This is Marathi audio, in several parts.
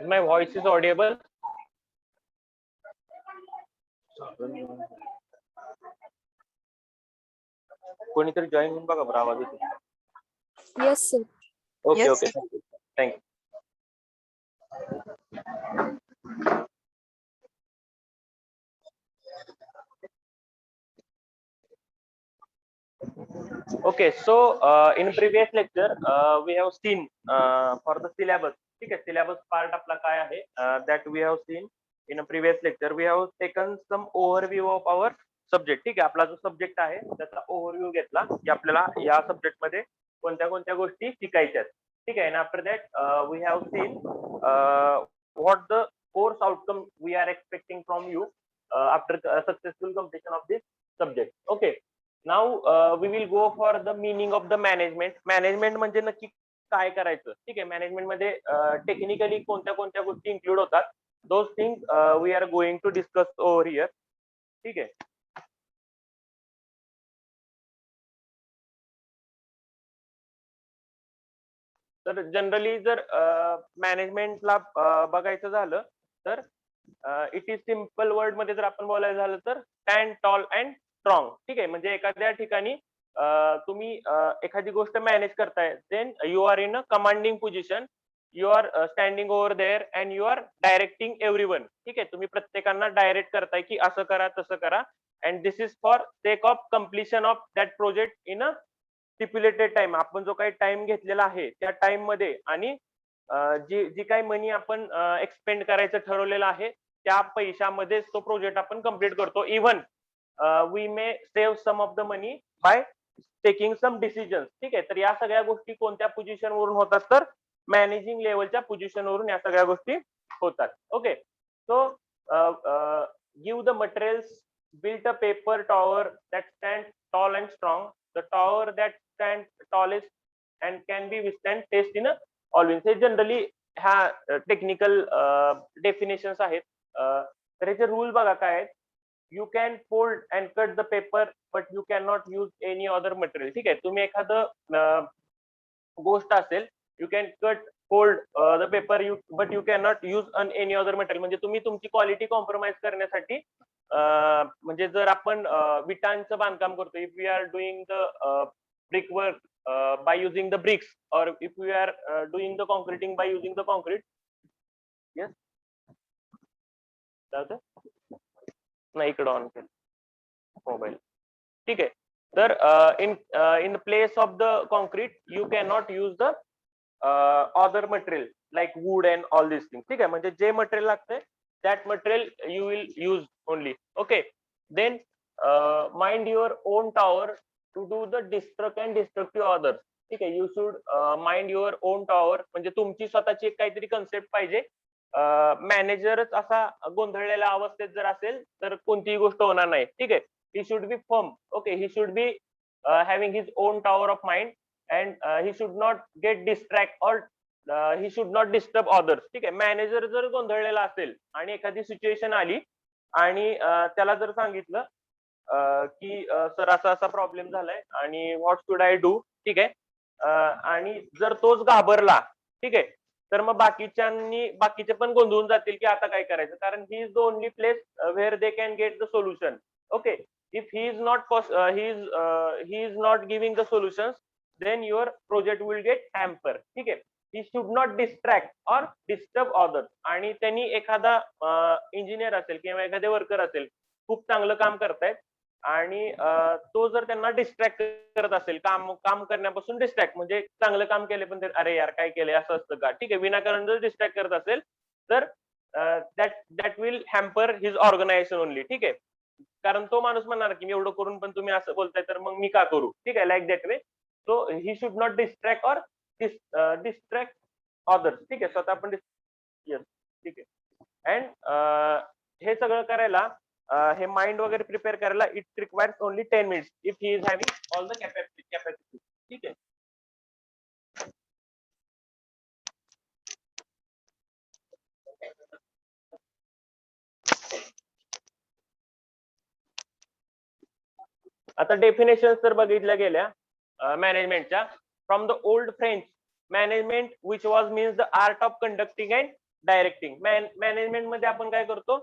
My voice is audible. कोणीतरी जॉईन होऊन बघा बरं, आवाज येतो. Yes, sir. Okay Yes, okay, thank you. Okay, so in previous lecture we have seen for the syllabus. ठीक आहे, syllabus part आपला काय आहे, that we have seen in a previous lecture. We have taken some overview of our subject. ठीक आहे, आपला जो सब्जेक्ट आहे त्याचा ओव्हरव्ह्यू घेतला की आपल्याला या सब्जेक्ट मध्ये कोणत्या कोणत्या गोष्टी शिकायच्या आहेत. ठीक आहे, and after that we have seen what the course outcome we are expecting from you after successful completion of this subject. Okay. Now we will go for the meaning of the management. Management म्हणजे नक्की काय करायचं. ठीक आहे, मॅनेजमेंट मध्ये टेक्निकली कोणत्या कोणत्या गोष्टी इन्क्लूड होतात, those things we are going to discuss over here. ठीक आहे. तर जनरली जर मॅनेजमेंटला बघायचं झालं तर इट इज सिम्पल वर्ड मध्ये जर आपण बोलायचं झालं तर स्टँड टॉल अँड स्ट्रॉंग. ठीक आहे, म्हणजे एखाद्या ठिकाणी तुम्ही एखादी गोष्ट मॅनेज करताय, then you are in a commanding position, you are standing over there and you are directing everyone. ठीक आहे, तुम्ही प्रत्येकांना डायरेक्ट करताय की असं करा तसं करा, and this is for sake of completion of that project in a stipulated time. आपण जो काही टाइम घेतलेला आहे त्या टाइम मध्ये आणि जी काही मनी आपण एक्सपेंड करायचं ठरवलेलं आहे त्या पैशामध्ये तो प्रोजेक्ट आपण कम्प्लीट करतो. Even we may save some of the money by taking some decisions. ठीक आहे, तर या सगळ्या गोष्टी कोणत्या पोझिशन वरून होतात, तर मॅनेजिंग लेवलच्या पोझिशन वरून या सगळ्या गोष्टी होतात. Okay, so give the materials, build a paper tower that stands tall and strong. The tower that stands tallest and can be withstand test in a all winds. हे जनरली ह्या टेक्निकल डेफिनेशन्स आहेत. तर ह्याचे रूल बघा काय आहेत. You can fold and cut the paper but you can not use any other material. ठीक आहे, तुम्ही एखादं गोष्ट असेल, you can cut fold the paper but you can not use on any other material. म्हणजे तुम्ही तुमची क्वालिटी कॉम्प्रोमाइज करण्यासाठी म्हणजे जर आपण विटांचं बांधकाम करतो, if we are doing the brick work by using the bricks, or if we are doing the concreting by using the concrete. Yes, नाही इकडे ऑन केलं मोबाईल. ठीक आहे, तर in the place of the concrete you cannot use the other material like wood and all these things. ठीक आहे, म्हणजे जे मटेरियल लागते that material you will use only. Okay, then mind your own tower to do the destruct and destructive others. ठीक आहे, you should mind your on tower. म्हणजे तुमची स्वतःची एक काहीतरी कन्सेप्ट पाहिजे. मॅनेजरच असा गोंधळलेल्या अवस्थेत जर असेल तर कोणतीही गोष्ट होणार नाही. ठीक आहे, he should be firm. Okay, he should be having his on tower of mind and he should not gate distract or he should not disturb others. ठीक आहे, मॅनेजर जर गोंधळलेला असेल आणि एखादी सिच्युएशन आली आणि त्याला जर सांगितलं की सर असा असा प्रॉब्लेम झालाय आणि व्हॉट शुड आय डू. ठीक आहे, आणि जर तोच घाबरला, ठीक आहे, तर मग बाकीचे पण गोंधळून जातील की आता काय करायचं, कारण he is the only place where they can get the solution. Okay, if he is not giving the solution, then your project will get hamper. ठीक आहे, he should not distract or disturb others. आणि त्यांनी एखादा इंजिनियर असेल किंवा एखादे वर्कर असेल, खूप चांगलं काम करतायत आणि तो जर त्यांना डिस्ट्रॅक्ट करत असेल, काम करण्यापासून डिस्ट्रॅक्ट, म्हणजे चांगलं काम केले पण ते अरे यार काय केलंय असं असतं का. ठीक आहे, विनाकारण जर डिस्ट्रॅक्ट करत असेल तर that will hamper his organisation only. ठीक आहे, कारण तो माणूस म्हणणार की मी एवढं करून पण तुम्ही असं बोलताय तर मग मी का करू. ठीक आहे, like that way. So he should not distract or distract others. ठीक आहे, स्वतः पण येस. ठीक आहे, अँड हे सगळं करायला हे माइंड वगैरे प्रिपेअर करायला it requires only 10 minutes if he is having all the capacity. ठीक आहे, आता डेफिनेशन तर बघितल्या गेल्या मॅनेजमेंटच्या. From the old French management which was means the art of conducting and directing. Management मध्ये आपण काय करतो,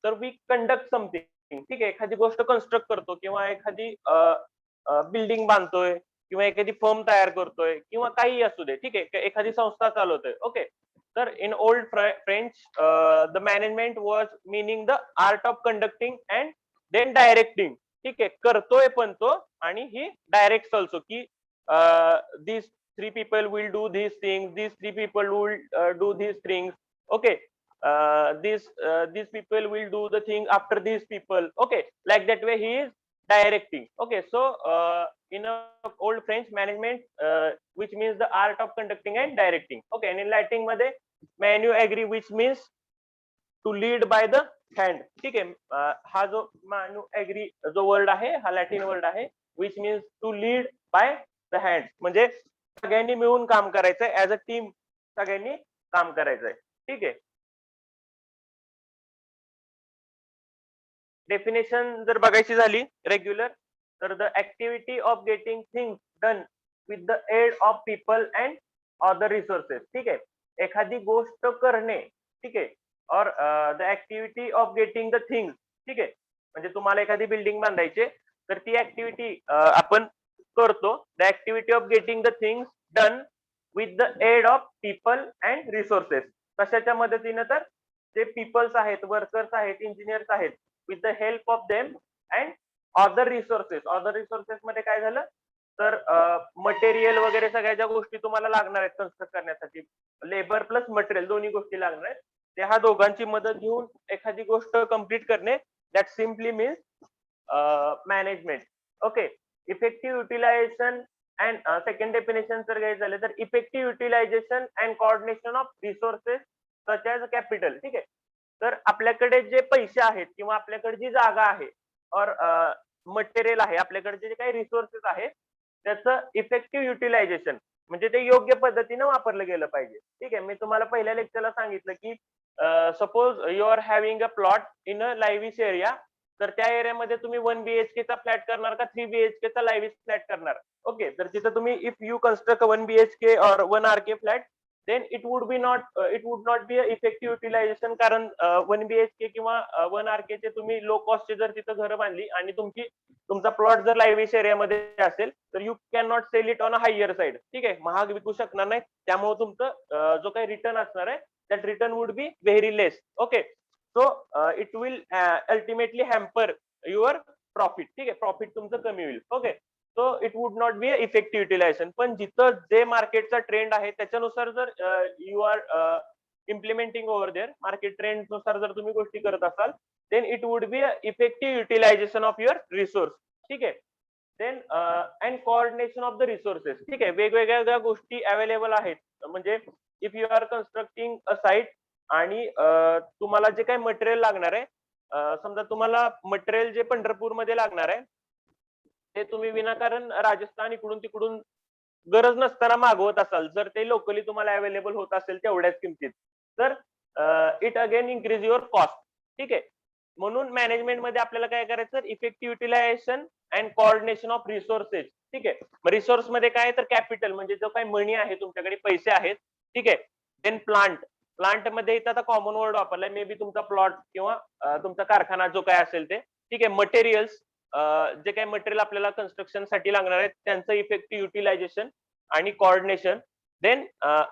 तर वी कंडक्ट समथिंग. ठीक आहे, एखादी गोष्ट कन्स्ट्रक्ट करतो किंवा एखादी बिल्डिंग बांधतोय किंवा एखादी फर्म तयार करतोय किंवा काही असू दे. ठीक आहे, एखादी संस्था चालवतोय. ओके. तर in old French the management was meaning the art of conducting and then directing. ठीक आहे, करतोय पण तो आणि ही डायरेक्ट ऑल्सो की दिस three people will do these things, these three people will do these things. Okay. These people will do the thing after these people. Okay, like that way he is directing. Okay, so in a old French, management which means the art of conducting and directing. Okay, and in Latin मध्ये manu agree which means to lead by the hand. ठीक आहे, हा जो manu agree जो वर्ड आहे हा लॅटिन वर्ड आहे which means to lead by the hand. म्हणजे सगळ्यांनी मिळून काम करायचंय, ऍज अ टीम सगळ्यांनी काम करायचंय. ठीक आहे. डेफिनेशन जर बघायची झाली रेग्युलर, तर the activity of getting things done with the aid of people and other resources. ठीक आहे, एखादी गोष्ट करणे. ठीक आहे, और the activity of getting the things. ठीक आहे, म्हणजे तुम्हाला एखादी बिल्डिंग बांधायची तर ती ऍक्टिव्हिटी आपण करतो. The activity of getting the things done with the aid of people and resources. कशाच्या मदतीनं, तर जे पीपल्स आहेत, वर्कर्स आहेत, इंजिनियर्स आहेत, with the help of them and other resources. Other resources मध्ये काय झालं, तर मटेरियल वगैरे सगळ्या ज्या गोष्टी तुम्हाला लागणार आहेत कन्स्ट्रक्ट करण्यासाठी, लेबर प्लस मटेरियल दोन्ही गोष्टी लागणार आहेत, ते ह्या दोघांची मदत घेऊन एखादी गोष्ट कम्प्लीट करणे, that simply means management. Okay. Effective utilisation and second definition जर घ्यायचं झालं तर effective utilisation and coordination of resources such as capital. ठीक आहे, तर आपल्याकडे जे पैसे आहेत किंवा आपल्याकडे जी जागा आहे और मटेरियल आहे, आपल्याकडे जे काही रिसोर्सेस आहेत त्याचं इफेक्टिव्ह युटिलायझेशन म्हणजे ते योग्य पद्धतीने वापरलं गेलं पाहिजे. ठीक आहे, मी तुम्हाला पहिल्या लेक्चरला सांगितलं की suppose you are having a plot in a lavish area, तर त्या एरियामध्ये तुम्ही 1 BHK चा फ्लॅट करणार का 3 BHK चा लाईव्हिश फ्लॅट करणार. ओके, तर तिथं तुम्ही इफ यू कन्स्ट्रक्ट 1 BHK और 1 RK flat, then it would not be a effective utilization. कारण 1 BHK किंवा 1 RK चे तुम्ही लो कॉस्टचे जर तिथं घरं बांधली आणि तुमचा प्लॉट जर लाईव्हिश एरियामध्ये असेल तर you can not sell it on a higher side. ठीक आहे, महाग विकू शकणार नाही, त्यामुळे तुमचं जो काही रिटर्न असणार आहे that return would be very less. Okay, so it will ultimately hamper your profit. ठीक आहे, प्रॉफिट तुमचं कमी होईल. Okay, so it would not be effective utilisation. पण जिथं जे मार्केटचा ट्रेंड आहे त्याच्यानुसार जर you are implementing over there, market trend नुसार जर तुम्ही गोष्टी करत असाल, then it would be effective utilisation of your resource. ठीक आहे, then and coordination of the resources. ठीक आहे, वेगवेगळ्या गोष्टी अवेलेबल आहेत. म्हणजे if you are constructing a site आणि तुम्हाला जे काही मटेरियल लागणार आहे, समजा तुम्हाला मटेरियल जे पंढरपूरमध्ये लागणार आहे ते तुम्ही विनाकारण राजस्थान इकडून तिकडून गरज नसताना मागवत असाल, जर ते लोकली तुम्हाला अवेलेबल होत असेल तेवढ्याच किमतीत, तर it again increase your cost. ठीक आहे, म्हणून मॅनेजमेंट मध्ये आपल्याला काय करायचं, effective utilisation and coordination of resources. ठीक आहे, रिसोर्स मध्ये काय, तर कॅपिटल म्हणजे जो काही मनी आहे, तुमच्याकडे पैसे आहेत. ठीक आहे, देन प्लांट. प्लांट मध्ये इथं आता कॉमन वर्ड वापरलाय, मे बी तुमचा प्लॉट किंवा तुमचा कारखाना जो काय असेल ते. ठीक आहे, मटेरियल्स, जे काही मटेरियल आपल्याला कन्स्ट्रक्शन साठी लागणार आहे त्यांचं इफेक्टिव्ह युटिलायझेशन आणि coordination. Then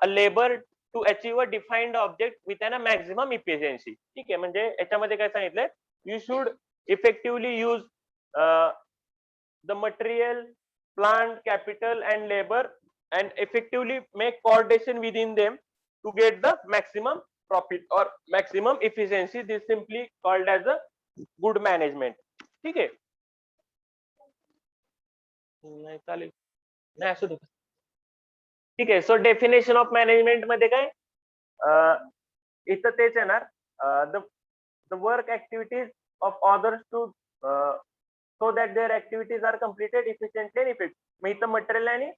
labour to achieve a defined object with an a maximum efficiency. ठीक आहे, म्हणजे याच्यामध्ये काय सांगितलंय, you should effectively use the material, plant, capital and labour and effectively make coordination with in them to get the maximum profit or maximum efficiency. This simply called as a good management. ठीक आहे, नाही चालेल, नाही असू दे. ठीक आहे, सो डेफिनेशन ऑफ मॅनेजमेंट मध्ये काय, इथं तेच येणार, the the work activities of others to so that their activities are completed efficiently and effective. मग इथं मटेरियल आणि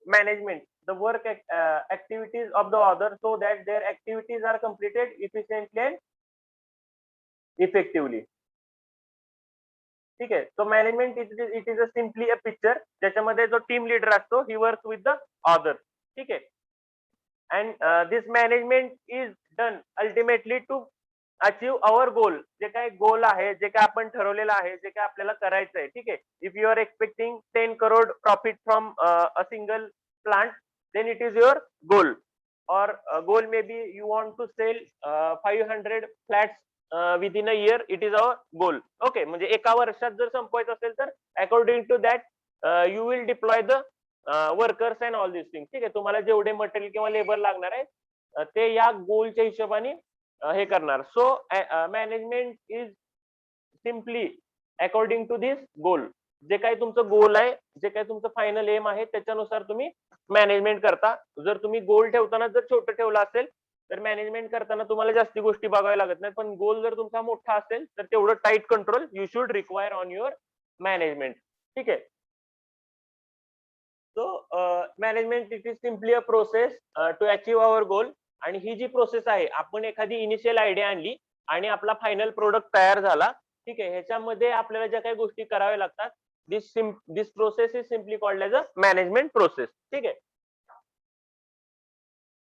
management, the work activities of the other so that their activities are completed efficiently and effectively. ठीक आहे, so management it is a simply a picture ज्याच्यामध्ये जो टीम लीडर असतो he work with the other. ठीक आहे, and this management is done ultimately to achieve our गोल. जे काही गोल आहे, जे काही आपण ठरवलेलं आहे, जे काही आपल्याला करायचं आहे, ठीक आहे. If you are expecting 10 crore profit from a single plant, then it is your goal. or goal maybe you want to sell 500 flats within a year, it is our goal. Okay, म्हणजे एका वर्षात जर संपवायचं असेल तर according to that you will deploy the workers and all this things. ठीक आहे, तुम्हाला जेवढे मटेरियल किंवा लेबर लागणार आहे ते या गोलच्या हिशोबाने हे करणार. So management is simply according to this goal. जे काही तुमचं गोल आहे, जे काही तुमचं फायनल एम आहे, त्याच्यानुसार तुम्ही मॅनेजमेंट करता. जर तुम्ही गोल ठेवताना जर छोटं ठेवलं असेल तर मॅनेजमेंट करताना तुम्हाला जास्ती गोष्टी बघाव्या लागत नाही. पण गोल जर तुमचा मोठा असेल तर तेवढं tight control you should require on your management. ठीक आहे. So management it is simply a process to achieve our goal. आणि ही जी प्रोसेस आहे, आपण एखादी इनिशियल आयडिया आणली आणि आपला फायनल प्रोडक्ट तयार झाला. ठीक आहे, ह्याच्यामध्ये आपल्याला ज्या काही गोष्टी कराव्या लागतात, this process is simply called as a management process. ठीक आहे.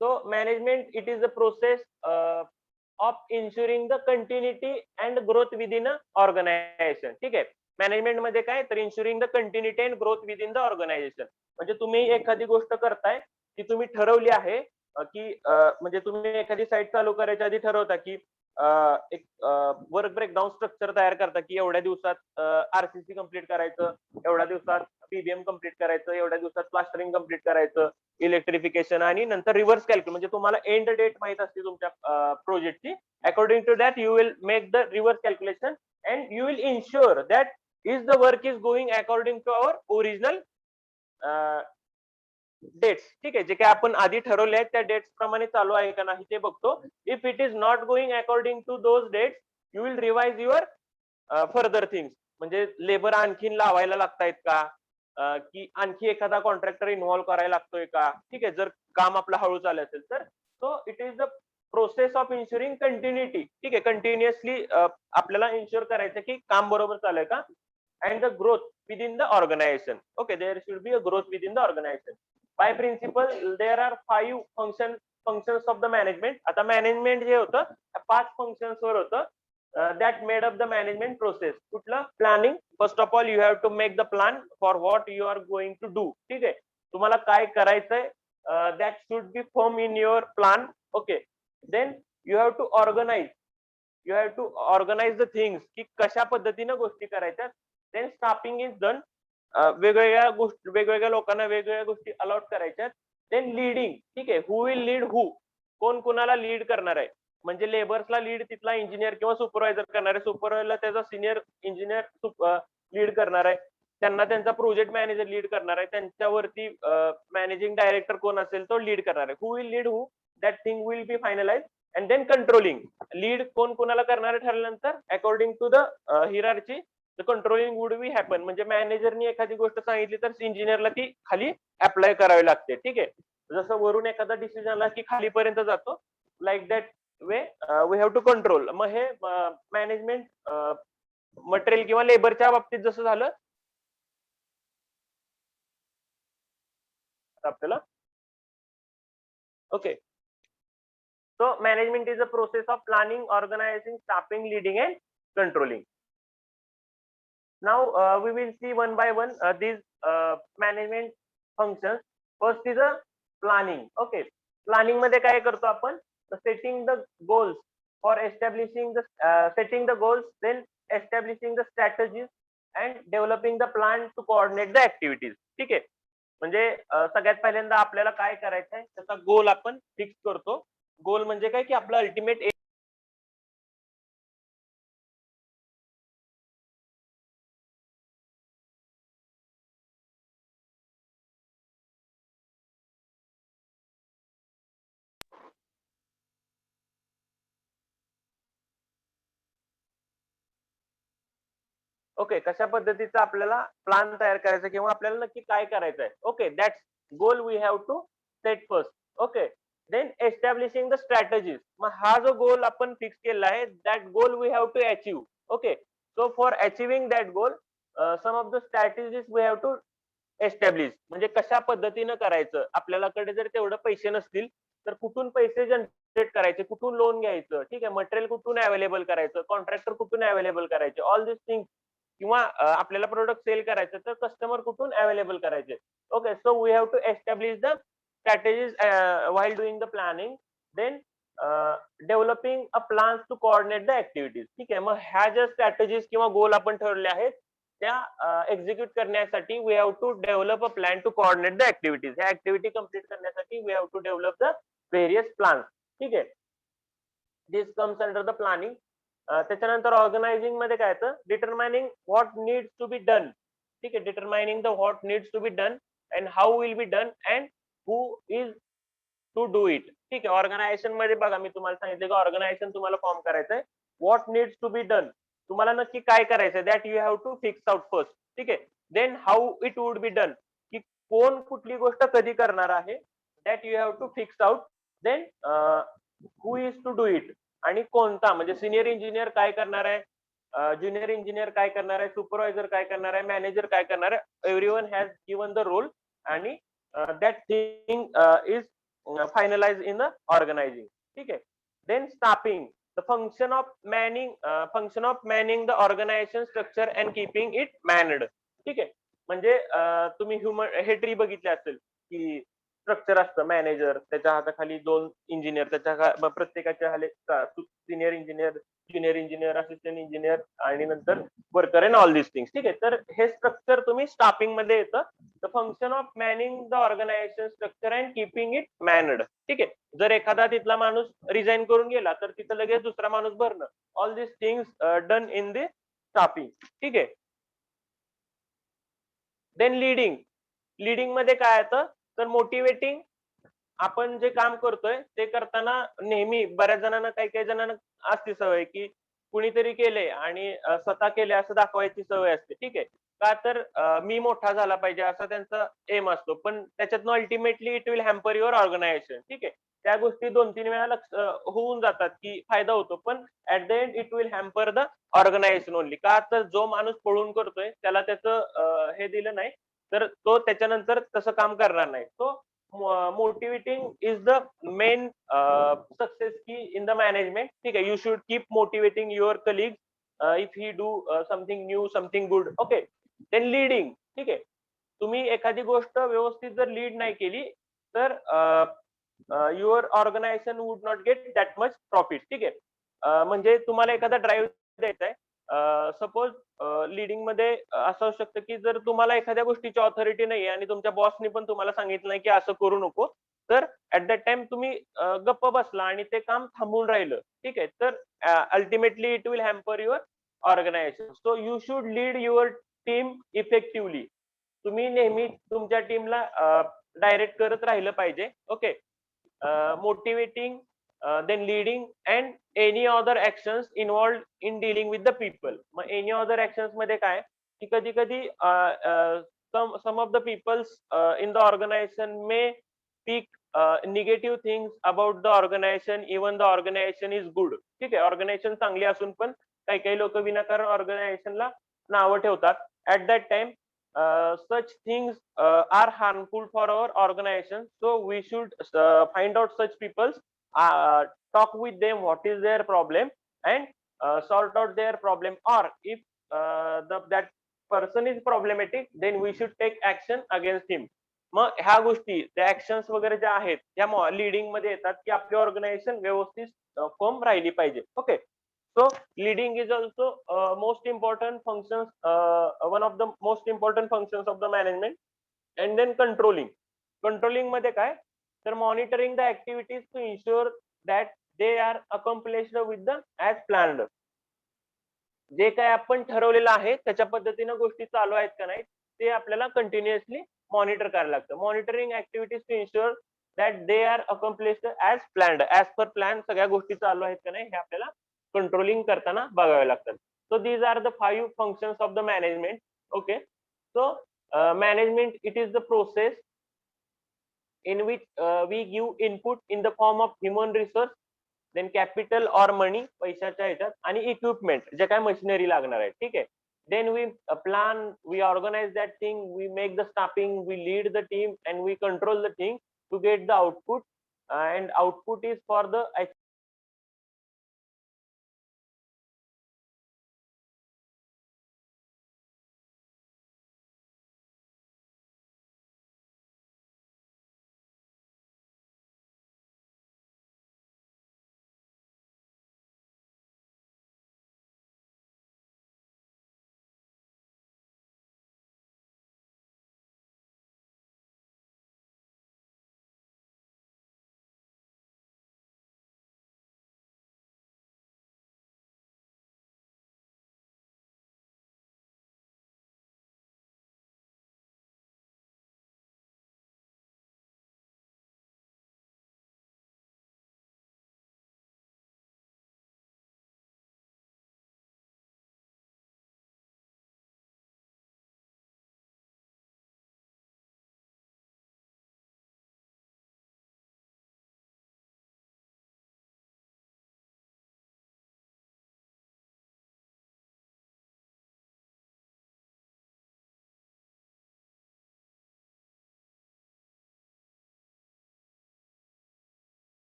So management it is the process of ensuring the continuity and growth within a organization. ठीक आहे. मॅनेजमेंट मध्ये काय तर ensuring the continuity and growth within the organization. म्हणजे तुम्ही एखादी गोष्ट करताय ती तुम्ही ठरवली आहे की म्हणजे तुम्ही एखादी साईट चालू करायच्या आधी ठरवता की एक वर्क ब्रेकडाऊन स्ट्रक्चर तयार करता की एवढ्या दिवसात आरसीसी कम्प्लीट करायचं, एवढ्या दिवसात पीबीएम कम्प्लीट करायचं, एवढ्या दिवसात प्लास्टरिंग कम्प्लीट करायचं, इलेक्ट्रिफिकेशन, आणि नंतर रिव्हर्स कॅल्क्युलेट. म्हणजे तुम्हाला एंड डेट माहित असते तुमच्या प्रोजेक्टची. According to that you will make the reverse calculation and you will ensure that is the work is going according to our original dates. ठीक आहे, जे काही आपण आधी ठरवले आहेत त्या डेट्स प्रमाणे चालू आहे का नाही ते बघतो. If it is not going according to those dates you will revise your further things. म्हणजे लेबर आणखीन लावायला लागतायत का, की आणखी एखादा कॉन्ट्रॅक्टर इन्व्हॉल्व्ह करायला लागतोय का. ठीक आहे, जर काम आपलं हळू चालू असेल तर. So it is the process of ensuring continuity. ठीक आहे, कंटिन्युअसली आपल्याला इन्शुअर करायचं की काम बरोबर चालू आहे का. and the growth within the organization. Okay, there should be a growth within the organization. By principle, there are 5 functions of the management. आता management जे होतं 5 functions वर होतं that made up the management process. कुठलं planning. First of all, you have to make the plan for what you are going to do. ठीक आहे, तुम्हाला काय करायचंय that should be formed in your plan. Okay, then you have to organize the things की कशा पद्धतीने गोष्टी करायच्या. Then staffing is done. वेगवेगळ्या गोष्टी वेगवेगळ्या लोकांना वेगवेगळ्या गोष्टी अलॉट करायच्या. Then leading. ठीक आहे, हु विल लीड हु, कोण कोणाला लीड करणार आहे. म्हणजे लेबर्सला लीड तिथला इंजिनियर किंवा सुपरवायझर करणार आहे, सुपरवायझरला त्याचा सिनियर इंजिनियर लीड करणार आहे, त्यांना त्यांचा प्रोजेक्ट मॅनेजर लीड करणार आहे, त्यांच्यावरती मॅनेजिंग डायरेक्टर कोण असेल तो लीड करणार आहे. Who will lead who, that thing will be finalize. And then controlling. Lead कोण कोणाला करणार आहे ठरल्यानंतर according to the hierarchy the controlling would be happen. म्हणजे मॅनेजरनी एखादी गोष्ट सांगितली तर इंजिनियरला ती खाली अप्लाय करावी लागते. ठीक आहे, जसं वरून एखादा डिसिजन आला की खालीपर्यंत जातो. Like that way we have to control. मग हे मॅनेजमेंट मटेरियल किंवा लेबरच्या बाबतीत जसं झालं आपल्याला. Okay, so management is a process of planning, organizing, staffing, leading and controlling. Now we will see one by one these management functions. First is a planning. Okay, planning मध्ये काय करतो आपण, setting the goals for establishing the setting the goals, then establishing the strategies and developing the plan to coordinate the activities. ठीक आहे, म्हणजे सगळ्यात पहिल्यांदा आपल्याला काय करायचंय त्याचा गोल आपण फिक्स करतो. गोल म्हणजे काय की आपलं अल्टिमेट ओके, कशा पद्धतीचा आपल्याला प्लॅन तयार करायचा किंवा आपल्याला नक्की काय करायचंय. Okay, that's goal we have to set first. Okay, then establishing the strategies. मग हा जो गोल आपण फिक्स केला आहे that goal we have to achieve. Okay, so for achieving that goal some of the strategies we have to establish. म्हणजे कशा पद्धतीनं करायचं. आपल्याकडे जर तेवढं पैसे नसतील तर कुठून पैसे जनरेट करायचे, कुठून लोन घ्यायचं, ठीक आहे, मटेरियल कुठून अवेलेबल करायचं, कॉन्ट्रॅक्टर कुठून अवेलेबल करायचे, ऑल दिस थिंग, किंवा आपल्याला प्रोडक्ट सेल करायचं तर कस्टमर कुठून अवेलेबल करायचे. Okay, so we have to establish the strategies while doing the planning, then developing a plan to coordinate the activities. ठीक आहे, मग ह्या ज्या स्ट्रॅटेजीज किंवा गोल आपण ठरवले आहेत त्या एक्झिक्यूट करण्यासाठी we have to develop a plan to coordinate the activities. ह्या ऍक्टिव्हिटी कम्प्लीट करण्यासाठी we have to develop the various plans. ठीक आहे, this comes under the planning. त्याच्यानंतर ऑर्गनायझिंग मध्ये काय येतं, determining what needs to be done. ठीक आहे, determining the what needs to be done and how will be done and who is to do it. ठीक आहे, ऑर्गनायझेशन मध्ये बघा मी तुम्हाला सांगितलं की ऑर्गनायझेशन तुम्हाला फॉर्म करायचंय. What needs to be done, तुम्हाला नक्की काय करायचंय, that you have to fix out first. ठीक आहे, then how it would be done, की कोण कुठली गोष्ट कधी करणार आहे, that you have to fix out. Then who is to do it, आणि कोणता, म्हणजे सिनियर इंजिनियर काय करणार आहे, ज्युनियर इंजिनियर काय करणार आहे, सुपरवायझर काय करणार आहे, मॅनेजर काय करणार आहे. Everyone has given the role आणि that thing is finalize in the organizing. ठीक आहे, then staffing, the function of manning the organization structure and keeping it manned. ठीक आहे, म्हणजे तुम्ही ह्युमन हे ट्री बघितले असेल की स्ट्रक्चर असतं, मॅनेजर, त्याच्या हाताखाली 2 इंजिनियर, त्याच्या प्रत्येकाच्या खाली senior engineer, junior engineer, assistant engineer आणि नंतर worker and all this things. ठीक आहे, तर हे स्ट्रक्चर तुम्ही स्टाफिंग मध्ये येतं. The function of manning the organization structure and keeping it manned. ठीक आहे, जर एखादा तिथला माणूस रिझाईन करून गेला तर तिथं लगेच दुसरा माणूस भरणं, all this things done in the staffing. ठीक आहे, देन लीडिंग मध्ये काय येतं, तर मोटिवेटिंग. आपण जे काम करतोय ते करताना नेहमी बऱ्याच जणांना, काही काही जणांना असते सवय की कुणीतरी केले आणि स्वतः केले असं दाखवायची सवय असते. ठीक आहे, का तर मी मोठा झाला पाहिजे असा त्यांचा एम असतो, पण त्याच्यातनं ultimately it will hamper your organization. ठीक आहे, त्या गोष्टी 2-3 वेळा होऊन जातात की फायदा होतो, पण at the end it will hamper the organization only. का तर जो माणूस पळून करतोय त्याला त्याचं हे दिलं नाही तर तो त्याच्यानंतर तसं काम करणार नाही. तो motivating is the main success key in the management. ठीक आहे, you should keep motivating your colleagues if he do something new, something good. Okay, then leading. ठीक आहे, तुम्ही एखादी गोष्ट व्यवस्थित जर लीड नाही केली तर your organization would not get that much profit. ठीक आहे, म्हणजे तुम्हाला एखादा ड्राईव्ह द्यायचा आहे, सपोज लीडिंग मध्ये असं असू शकतं की जर तुम्हाला एखाद्या गोष्टीची ऑथॉरिटी नाही आणि तुमच्या बॉसनी पण तुम्हाला सांगितलं नाही की असं करू नको, तर ऍट दॅट टाइम तुम्ही गप्प बसला आणि ते काम थांबून राहिलं. ठीक आहे, तर ultimately it will hamper your organization. So you should lead your team effectively. तुम्ही नेहमी तुमच्या टीमला डायरेक्ट करत राहिलं पाहिजे. Okay, motivating, then leading and any other actions involved in dealing with the people. मग एनी अदर ऍक्शन्स मध्ये काय की कधी कधी some of the peoples in the organization may speak negative things about the organization even the organization is good. ठीक आहे, ऑर्गनायझेशन चांगली असून पण काही काही लोक विनाकारण ऑर्गनायझेशनला नावं ठेवतात. At that time such things are harmful for our organization, so we should find out such people, talk with them what is their problem and sort out their problem, or if that person is problematic then we should take action against him. मग ह्या गोष्टी, त्या ऍक्शन्स वगैरे ज्या आहेत त्या लिडिंग मध्ये येतात की आपली ऑर्गनायझेशन व्यवस्थित फॉर्म राहिली पाहिजे. Okay, so leading is also most important functions, one of the most important functions of the management. And then controlling मध्ये काय, तर monitoring the activities to ensure that they are accomplished with the as planned. जे काय आपण ठरवलेलं आहे त्याच्या पद्धतीनं गोष्टी चालू आहेत का नाही ते आपल्याला कंटिन्युअसली मॉनिटर करायला लागतं. Monitoring activities to ensure that they are accomplished as planned, as per plan सगळ्या गोष्टी चालू आहेत का नाही हे आपल्याला कंट्रोलिंग करताना बघावे लागतात. So these are the 5 functions of the management. Okay, so management, it is the process in which we give input in the form of human resource, then capital or money, पैशाच्या ह्याच्यात, आणि इक्विपमेंट जे काय मशिनरी लागणार आहे. ठीक आहे, then we plan, we organize that thing, we make the staffing, we lead the team and we control the thing to get the output and output is for the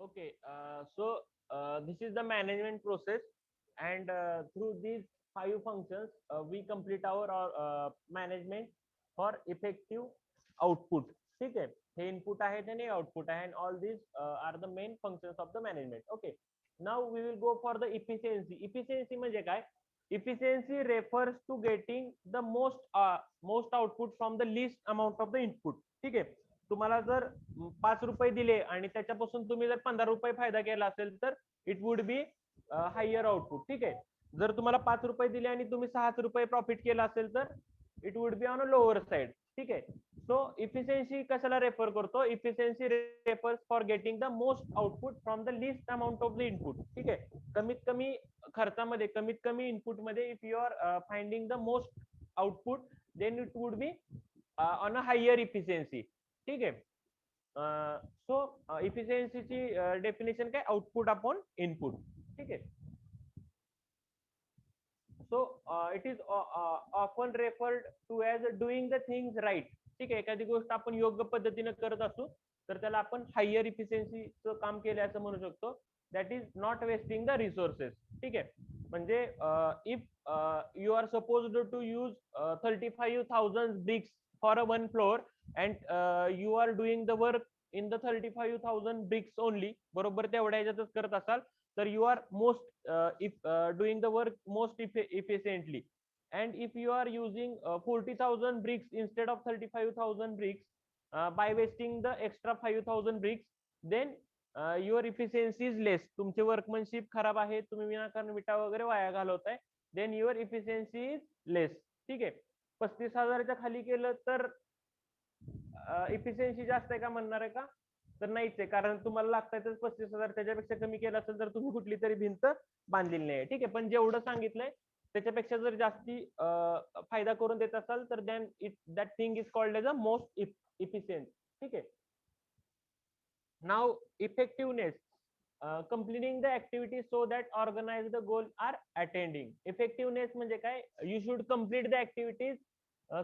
Okay, this is the management process, and through these five functions, we complete our management for effective output. ठीक आहे, हे इनपुट आहेत आणि आउटपुट आहे, and all these are the main functions of the management. Okay, now we will go for the efficiency. Efficiency म्हणजे काय? Efficiency refers to getting the most output from the least amount of the input. ठीक आहे. तुम्हाला जर 5 रुपये दिले आणि त्याच्यापासून तुम्ही जर 15 रुपये फायदा केला असेल तर it would be higher output. ठीक आहे. जर तुम्हाला 5 रुपये दिले आणि तुम्ही 6 रुपये प्रॉफिट केला असेल तर it would be on a lower side. ठीक आहे. सो इफिशियन्सी कशाला रेफर करतो? Efficiency refers for getting the most output from the least amount of the input. ठीक आहे. कमीत कमी खर्चामध्ये कमीत कमी इनपुट मध्ये if you are finding the most output then it would be on a higher efficiency. ठीक आहे. सो इफिशियन्सीची डेफिनेशन काय? Output upon input. ठीक आहे. So it is often referred to as doing the things right. ठीक आहे. एखादी गोष्ट आपण योग्य पद्धतीने करत असू तर त्याला आपण हायर इफिशियन्सीचं काम केलं असं म्हणू शकतो. That is not wasting the resources. ठीक आहे. म्हणजे if you are supposed to use 35,000 bricks for a one floor and you are doing the work in the 35,000 bricks only. बरोबर तेवढ्या ह्याच्यातच करत असाल तर you are most doing the work most efficiently. And if you are using 40,000 bricks instead of 35,000 bricks by wasting the extra 5,000 bricks, then your efficiency is less. तुमचे वर्कमनशिप खराब आहे, तुम्ही विनाकारण विटा वगैरे वाया घालवताय, then your efficiency is less. ठीक आहे. 35,000च्या खाली केलं तर इफिशियन्सी जास्त आहे का म्हणणार आहे का? तर नाहीच आहे. कारण तुम्हाला लागतातच 35,000. त्याच्यापेक्षा कमी केलं असेल तर तुम्ही कुठली तरी भिंत बांधलेली नाही. ठीक आहे. पण जेवढं सांगितलंय त्याच्यापेक्षा जर जास्ती फायदा करून देत असाल तर then that thing is called as a most efficient. ठीक आहे. Now effectiveness completing the activities so that organized goal are attending. Effectiveness म्हणजे काय? You should complete the activities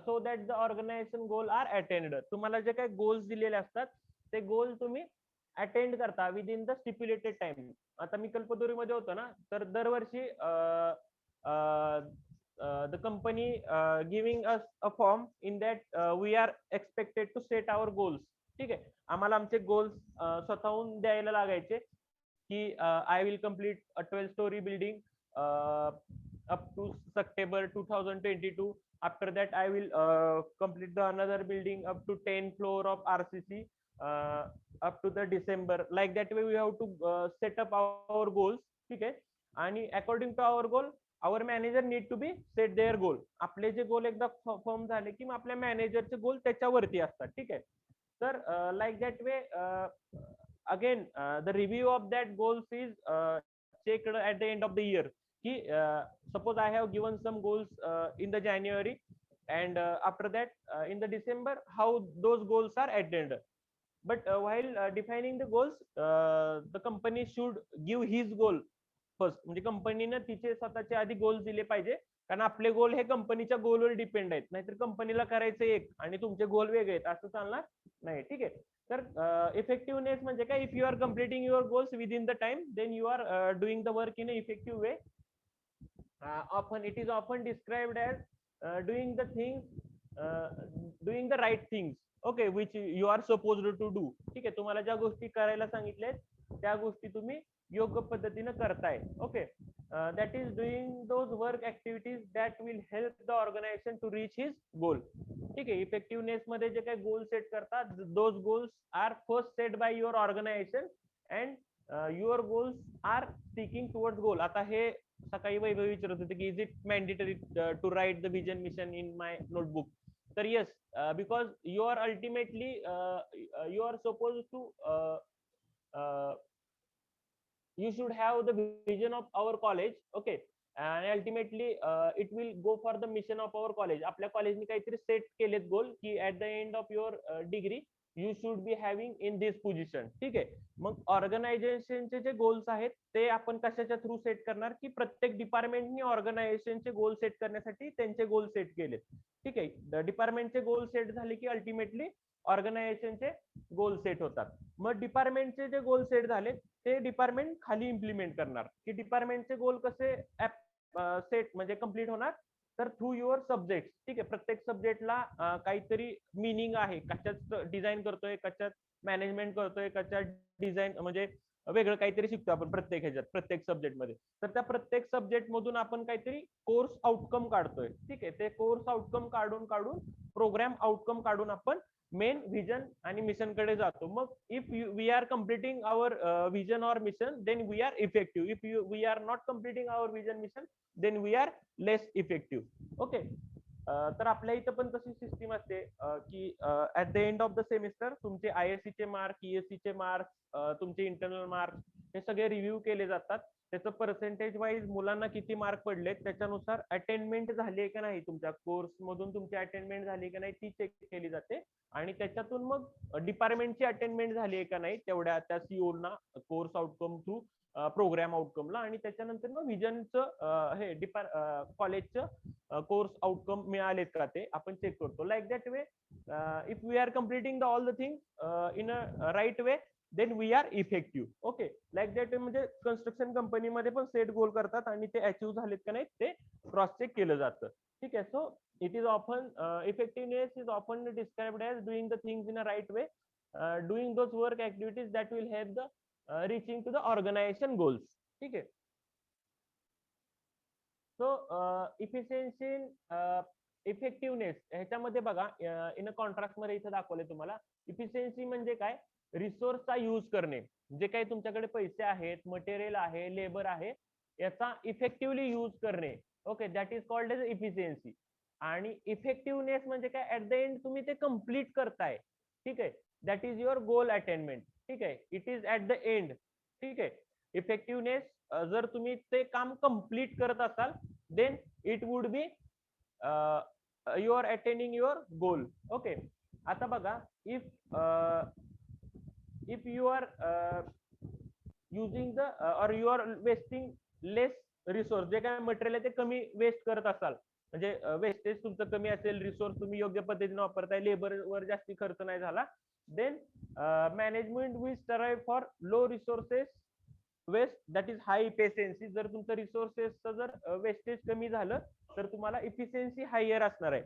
so that the organization goal are attained. तुम्हाला जे काही गोल्स दिलेले असतात ते गोल तुम्ही अटेंड करता विदिन द स्टिप्युलेटेड टाइम. आता मी कल्पतरूमध्ये होतो ना, तर दरवर्षी the company giving us a form in that we are expected to set our goals. ठीक आहे. आम्हाला आमचे गोल्स स्वतःहून द्यायला लागायचे की I will complete a 12-story building up to September 2022. After that, I will complete the another building up to 10 floor of RCC up to the December. Like that way, we have to set up our goals. ठीक आहे. आणि according to our goal, our manager need to be set their goal. आपले जे गोल एकदा फॉर्म झाले की मग आपल्या मॅनेजरचे गोल त्याच्यावरती असतात. ठीक आहे. तर like that way again the review of that goals is checked at the end of the year. Ki suppose I have given some goals in the January and after that in the December how those goals are attained. But while defining the goals the company should give his goal first. म्हणजे कंपनीनं तिचे स्वतःचे आधी गोल दिले पाहिजे. कारण आपले गोल हे कंपनीच्या गोलवर डिपेंड आहेत. नाहीतर कंपनीला करायचं एक आणि तुमचे गोल वेगळे आहेत असं चालणार नाही. ठीक आहे. तर इफेक्टिव्हनेस म्हणजे काय? If you are completing your goals within the time then you are doing the work in a effective way. often it is often described as doing the things doing the right things. Okay, which you are supposed to do. ठीक आहे. तुम्हाला ज्या गोष्टी करायला सांगितल्यात त्या गोष्टी तुम्ही योग्य पद्धतीने करताय. Okay. that is doing those work activities that will help the organization to reach his goal. ठीक आहे. इफेक्टिव्हनेस मध्ये जे काही गोल सेट करतात those goals are first set by your organization and your goals are seeking towards goal. आता हे सकाळी वैभव विचारत होते की is it mandatory to write the vision mission in my notebook. तर yes, because you are ultimately you are suppose to you should have the vision of our college. Okay. And ultimately it will go for the mission of our college. आपल्या कॉलेजने काहीतरी सेट केलेत गोल की at the end of your degree you should be having in this position. ठीक आहे. मग ऑर्गनायझेशनचे जे गोल्स आहेत ते आपण कशाच्या थ्रू सेट करणार की प्रत्येक डिपार्टमेंटनी ऑर्गनायझेशनचे गोल सेट करण्यासाठी त्यांचे गोल सेट केलेत. ठीक आहे. डिपार्टमेंटचे गोल सेट झाले की अल्टिमेटली ऑर्गनायझेशनचे गोल सेट होतात. मग डिपार्टमेंटचे जे गोल सेट झाले ते डिपार्टमेंट खाली इम्प्लिमेंट करणार. की डिपार्टमेंटचे गोल कसे सेट म्हणजे कम्प्लीट होणार तर थ्रू युअर सब्जेक्ट. ठीक आहे. प्रत्येक सब्जेक्टला काहीतरी मिनिंग आहे. कशात डिझाईन करतोय, कशात मॅनेजमेंट करतोय, कशात डिझाईन म्हणजे वेगळं काहीतरी शिकतो आपण प्रत्येक ह्याच्यात, प्रत्येक सब्जेक्टमध्ये. तर त्या प्रत्येक सब्जेक्ट मधून आपण काहीतरी कोर्स आउटकम काढतोय. ठीक आहे, ते कोर्स आउटकम काढून प्रोग्राम आउटकम काढून आपण मेन व्हिजन आणि मिशन कडे जातो. मग if we are completing our vision or mission, then we are effective. If we are not completing our vision mission, then we are less effective. Okay. तर आपल्या इथं पण तशी सिस्टीम असते की at the end of the semester तुमचे ISC चे मार्क, ESC चे मार्क, तुमचे इंटरनल मार्क हे सगळे रिव्ह्यू केले जातात. त्याचं पर्सेंटेज वाईज मुलांना किती मार्क पडलेत त्याच्यानुसार अटेंडमेंट झाली का नाही, तुमच्या कोर्स मधून तुमची अटेंडमेंट झाली का नाही ती चेक केली जाते. आणि त्याच्यातून मग डिपार्टमेंटची अटेंडमेंट झाली आहे का नाही तेवढ्या त्या CO ना कोर्स आउटकम थ्रू प्रोग्राम आउटकमला, आणि त्याच्यानंतर मग व्हिजनचं हे कॉलेजचं कोर्स आउटकम मिळालेत का ते आपण चेक करतो. Like that way if we are completing the all the thing in a right way, then we are effective. Okay, like that way म्हणजे कन्स्ट्रक्शन कंपनीमध्ये पण सेट गोल करतात आणि ते अचीव्ह झालेत का नाही ते क्रॉस चेक केलं जातं. ठीक आहे. So it is often effectiveness is often described as doing the things in a right way, doing those work activities that will help the reaching to the organization goals. ठीक आहे. सो इफिशियन्सी इफेक्टिव्हनेस ह्याच्यामध्ये बघा इन अ कॉन्ट्रॅक्ट मध्ये इथे दाखवले तुम्हाला. इफिशियन्सी म्हणजे काय, रिसोर्सचा यूज करणे. जे काही तुमच्याकडे पैसे आहेत, मटेरियल आहे, लेबर आहे, याचा इफेक्टिव्हली यूज करणे. Okay, that is called as efficiency. आणि इफेक्टिव्हनेस म्हणजे काय, ऍट द एंड तुम्ही ते कम्प्लीट करताय. ठीक आहे, that is your goal attainment. ठीक आहे, it is at the end. ठीक आहे. इफेक्टिव्हनेस जर तुम्ही ते काम कम्प्लीट करत असाल, then it would be you are attaining your goal. Okay. आता बघा, if you are using the or you are wasting less resource, जे काय मटेरियल आहे ते कमी वेस्ट करत असाल, म्हणजे वेस्टेज तुमचं कमी असेल, रिसोर्स तुम्ही योग्य पद्धतीने वापरताय, लेबर वर जास्ती खर्च नाही झाला, then management will strive for low resources waste that is high efficiency. जर तुमचं रिसोर्सेसचं जर वेस्टेज कमी झालं तर तुम्हाला इफिशियन्सी हायर असणार आहे.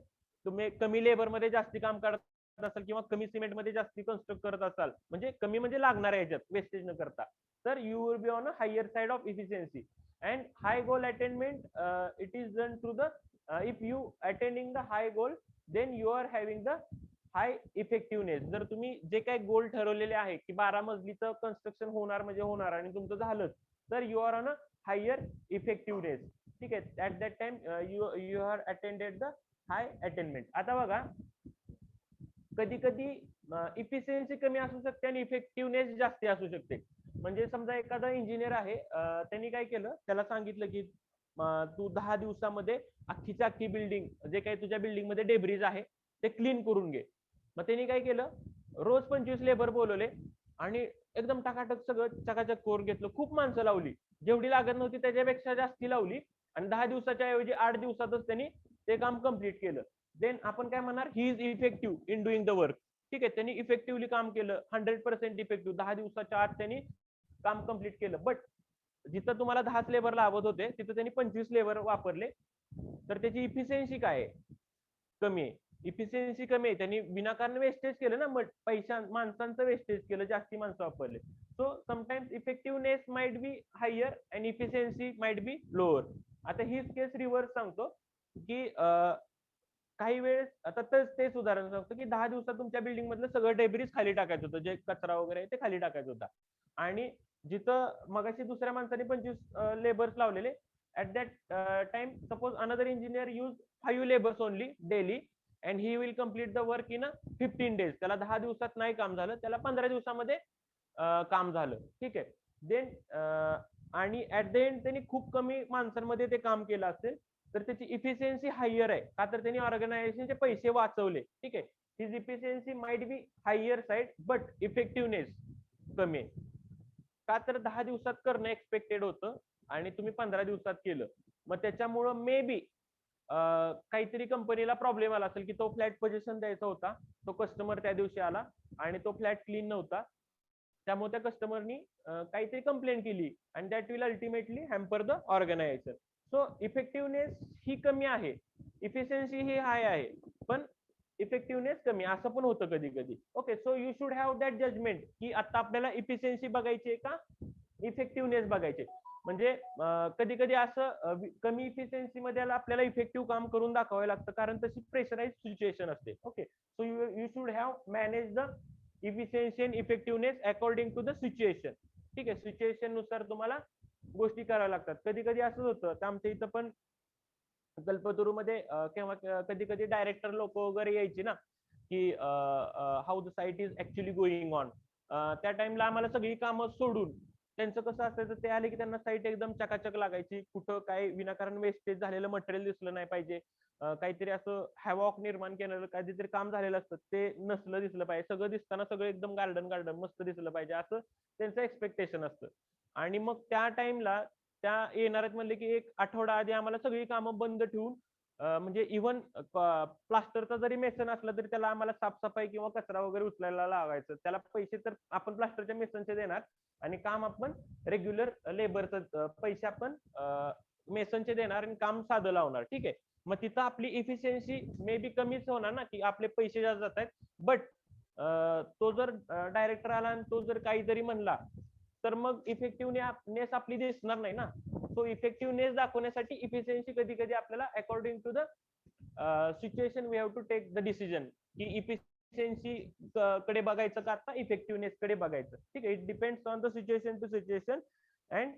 तुम्ही कमी लेबर मध्ये जास्ती काम करत असाल किंवा कमी सिमेंट मध्ये जास्ती कन्स्ट्रक्ट करत असाल, म्हणजे कमी म्हणजे लागणार आहे याच्यात वेस्टेज न करता, तर you will be on a higher side of efficiency. And high goal attainment it is done through the if you attending the high goal, then you are having the high effectiveness. जर तुम्ही जे काही गोल ठरवलेले आहे की 12 मजलीचं कन्स्ट्रक्शन होणार म्हणजे होणार आणि तुमचं झालंच, तर you are on a higher effectiveness. ठीक आहे, at that time you are attended the high attainment. आता बघा, कधी कधी इफिशियन्सी कमी असू शकते आणि इफेक्टिव्हनेस जास्ती असू शकते. म्हणजे समजा एखादा इंजिनियर आहे, त्यांनी काय केलं, त्याला सांगितलं की तू 10 दिवसामध्ये अख्खीच्या अख्खी बिल्डिंग, जे काही तुझ्या बिल्डिंग मध्ये डेब्रिज आहे ते क्लीन करून घे. मग त्यांनी काय केलं, रोज 25 लेबर बोलवले आणि एकदम टाकाटक सगळं चकाचक करून घेतलं. खूप माणसं लावली, जेवढी लागत नव्हती त्याच्यापेक्षा जास्ती लावली आणि 10 दिवसाच्या ऐवजी 8 दिवसातच त्यांनी ते काम कम्प्लीट केलं. देन आपण काय म्हणणार, he is effective in doing the work. ठीक आहे, त्यांनी इफेक्टिव्हली काम केलं, 100% इफेक्टिव्ह, 10 दिवसाच्या आत त्यांनी काम कम्प्लीट केलं. बट जिथं तुम्हाला 10 लेबर लावत होते तिथं त्यांनी 25 लेबर वापरले, तर त्याची इफिशियन्सी काय आहे, कमी आहे. इफिशियन्सी कमी आहे, त्यांनी विनाकारण वेस्टेज केलं ना, पैसा माणसांचं वेस्टेज केलं, जास्ती माणसं वापरले. So sometimes effectiveness might be higher and efficiency might be lower. आता हीच केस रिव्हर्स सांगतो की काही वेळेस, आता तेच उदाहरण सांगतो की 10 दिवसात तुमच्या बिल्डिंग मधलं सगळं डेब्रिज खाली टाकायचं होतं, जे कचरा वगैरे आहे ते खाली टाकायचं होता, आणि जिथं मगाशी दुसऱ्या माणसाने 25 लेबर्स लावलेले, at that time suppose another engineer use 5 labors only daily and he will complete the work in a 15 days. त्याला 10 दिवसात नाही काम झालं, त्याला 15 दिवसामध्ये काम झालं. ठीक आहे. देन आणि ऍट द एंड त्यांनी खूप कमी माणसांमध्ये ते काम केलं असेल, तर त्याची इफिशियन्सी हायर आहे, का तर त्यांनी ऑर्गनायझेशनचे पैसे वाचवले. ठीक आहे, his efficiency might be higher side but effectiveness कमी आहे, का तर 10 दिवसात करणं एक्सपेक्टेड होतं आणि तुम्ही 15 दिवसात केलं. मग त्याच्यामुळं मे बी काहीतरी कंपनीला प्रॉब्लेम आला असेल की तो फ्लॅट पोझिशन द्यायचा होता, तो कस्टमर त्या दिवशी आला आणि तो फ्लॅट क्लीन नव्हता, त्यामुळे त्या कस्टमरनी काहीतरी कंप्लेंट केली आणि that will ultimately hamper the organization. So effectiveness ही कमी आहे, इफिशियन्सी ही हाय आहे, पण इफेक्टिव्हनेस कमी, असं पण होतं कधी कधी. Okay, so you should have that judgement की आता आपल्याला इफिशियन्सी बघायची आहे का इफेक्टिव्हनेस बघायचे. म्हणजे कधी कधी असं कमी इफिशियन्सी मध्ये आपल्याला इफेक्टिव्ह काम करून दाखवावे लागतं, कारण तशी प्रेशराईज सिच्युएशन असते. Okay, so you should have manage the efficiency and effectiveness according to the situation. ठीक आहे, सिच्युएशन नुसार तुम्हाला गोष्टी कराव्या लागतात. कधी कधी असं होतं, तर आमच्या इथं पण कल्पतरूमध्ये केव्हा कधी कधी डायरेक्टर लोक वगैरे यायचे ना, की how the site is actually going on. त्या टाइमला आम्हाला सगळी कामं सोडून त्यांचं कसं असायचं, ते आले की त्यांना साईट एकदम चकाचक लागायची, कुठं काय विनाकारण वेस्टेज झालेलं मटेरियल दिसलं नाही पाहिजे, काहीतरी असं हॅवॉक निर्माण केलेलं काहीतरी काम झालेलं असतं ते नसलं दिसलं पाहिजे, सगळं दिसताना सगळं एकदम गार्डन गार्डन मस्त दिसलं पाहिजे, असं त्यांचं एक्सपेक्टेशन असतं. आणि मग त्या टाइमला त्या येणार आहेत म्हणले की एक आठवडा आधी आम्हाला सगळी कामं बंद ठेवून, म्हणजे इव्हन प्लास्टरचा जरी मेसन असला तरी त्याला आम्हाला साफसफाई किंवा कचरा वगैरे उचलायला लावायचं. त्याला पैसे तर आपण प्लास्टरच्या मेसनचे देणार आणि काम आपण रेग्युलर लेबरचं पैसे आपण मेसनचे देणार आणि काम साधं लावणार. ठीक आहे, मग तिथं आपली इफिशियन्सी मे बी कमीच होणार ना, की आपले पैसे जास्त जात आहेत. बट तो जर डायरेक्टर आला आणि तो जर काहीतरी म्हणला, तर मग इफेक्टिव्हनेस आपली दिसणार नाही ना. सो इफेक्टिव्हनेस दाखवण्यासाठी इफिशियन्सी कधी कधी आपल्याला according to the situation we have to take the decision, की इफिशियन्सी कडे बघायचं का आता इफेक्टिव्हनेस कडे बघायचं. ठीक आहे, it depends on the situation to situation and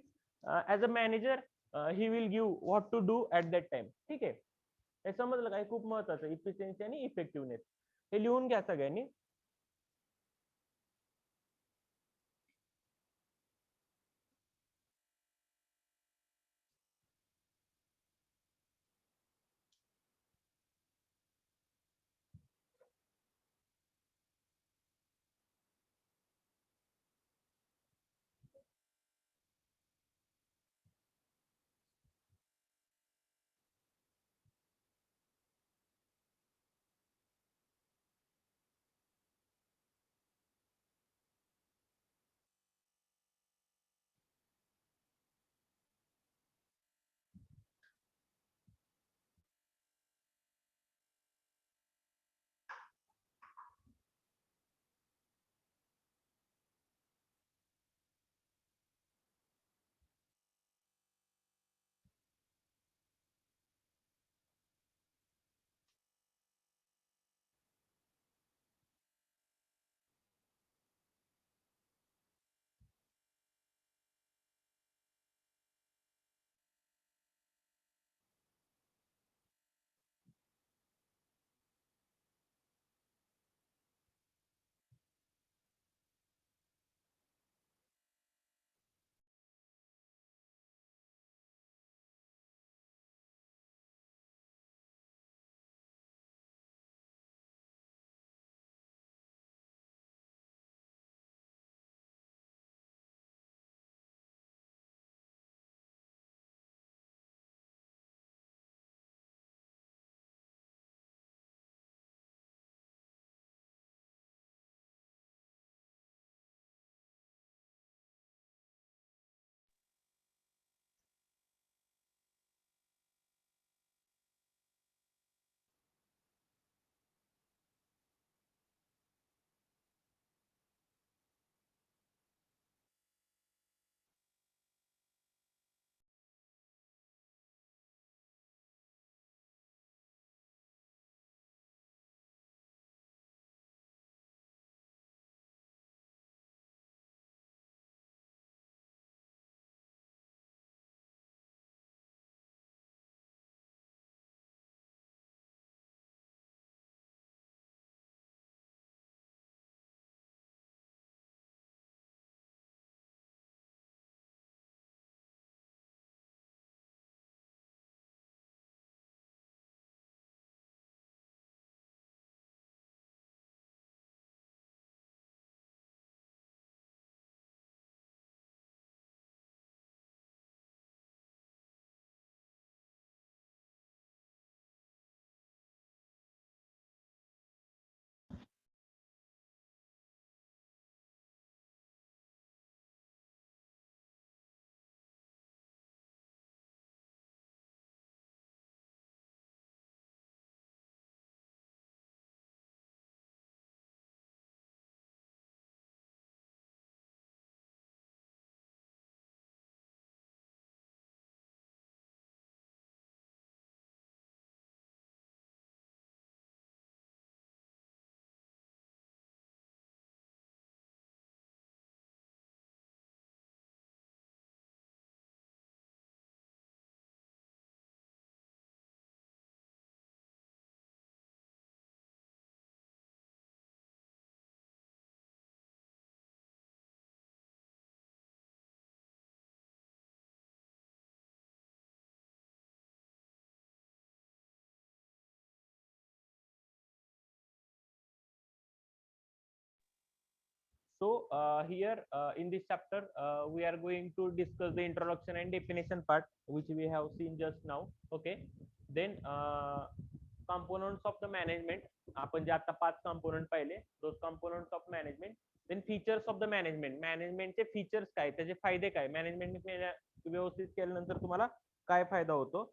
as a manager he will give what to do at that time. ठीक आहे, हे समजलं काय? खूप महत्वाचं इफिशियन्सी आणि इफेक्टिव्हनेस. हे लिहून घ्या सगळ्यांनी. So here in this chapter we are going to discuss the introduction and definition part, which we have seen just now. Okay, then components of the management, आपण जे आता 5 component पाहिले, those components of management. Then features of the management, मॅनेजमेंटचे फीचर्स काय, त्याचे फायदे काय, मॅनेजमेंट व्यवस्थित केल्यानंतर तुम्हाला काय फायदा होतो.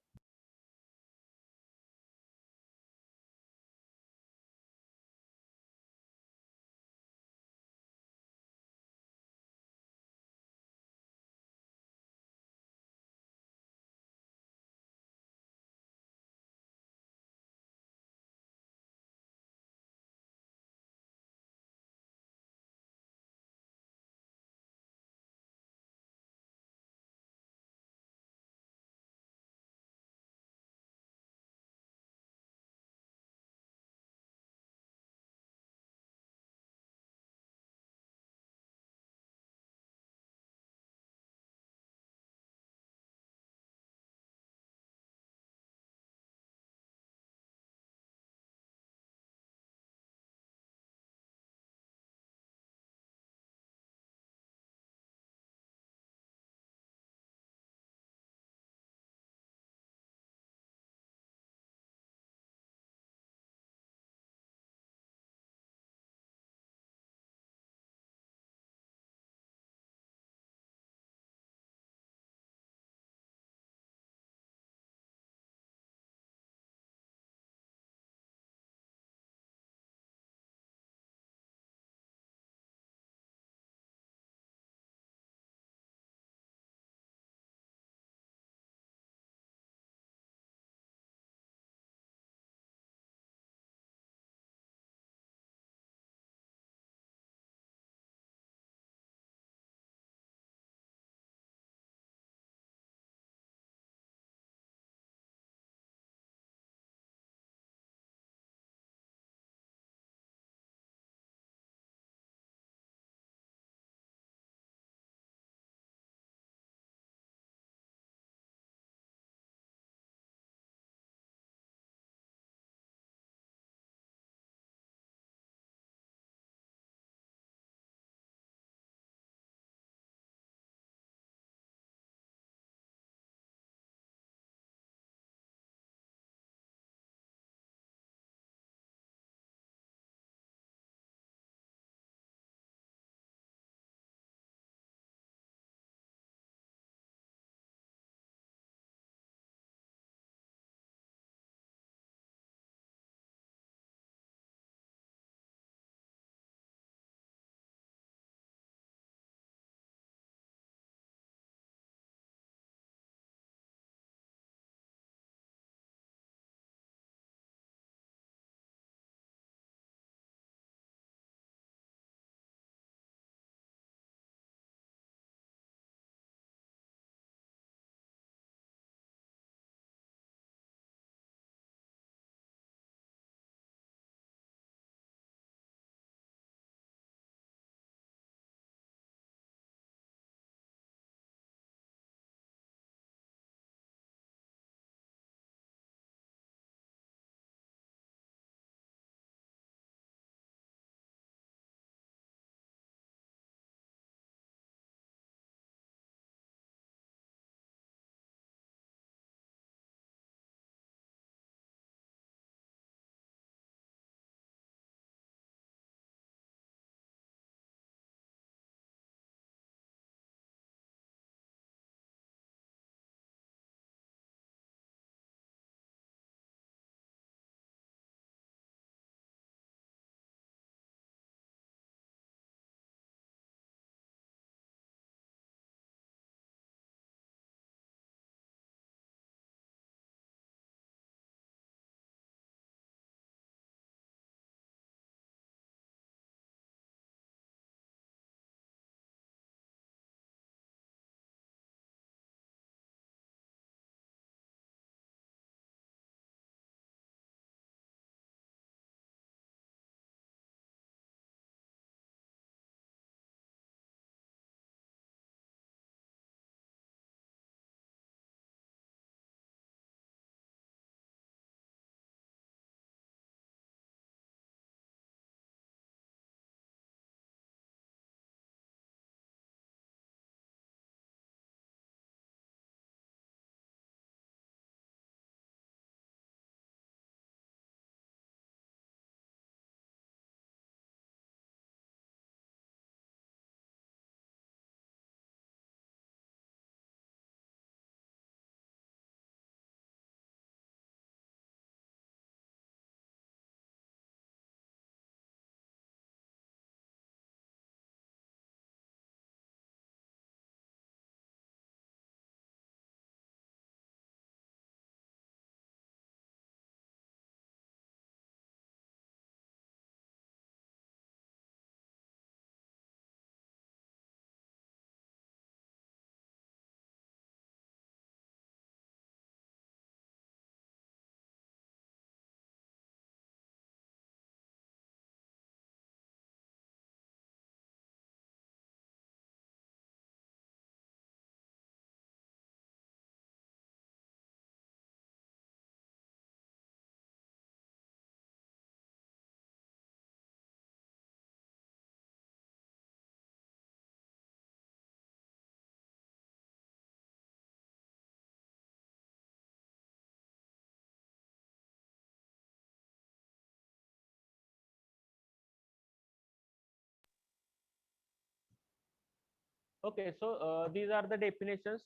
Okay, so these are the definitions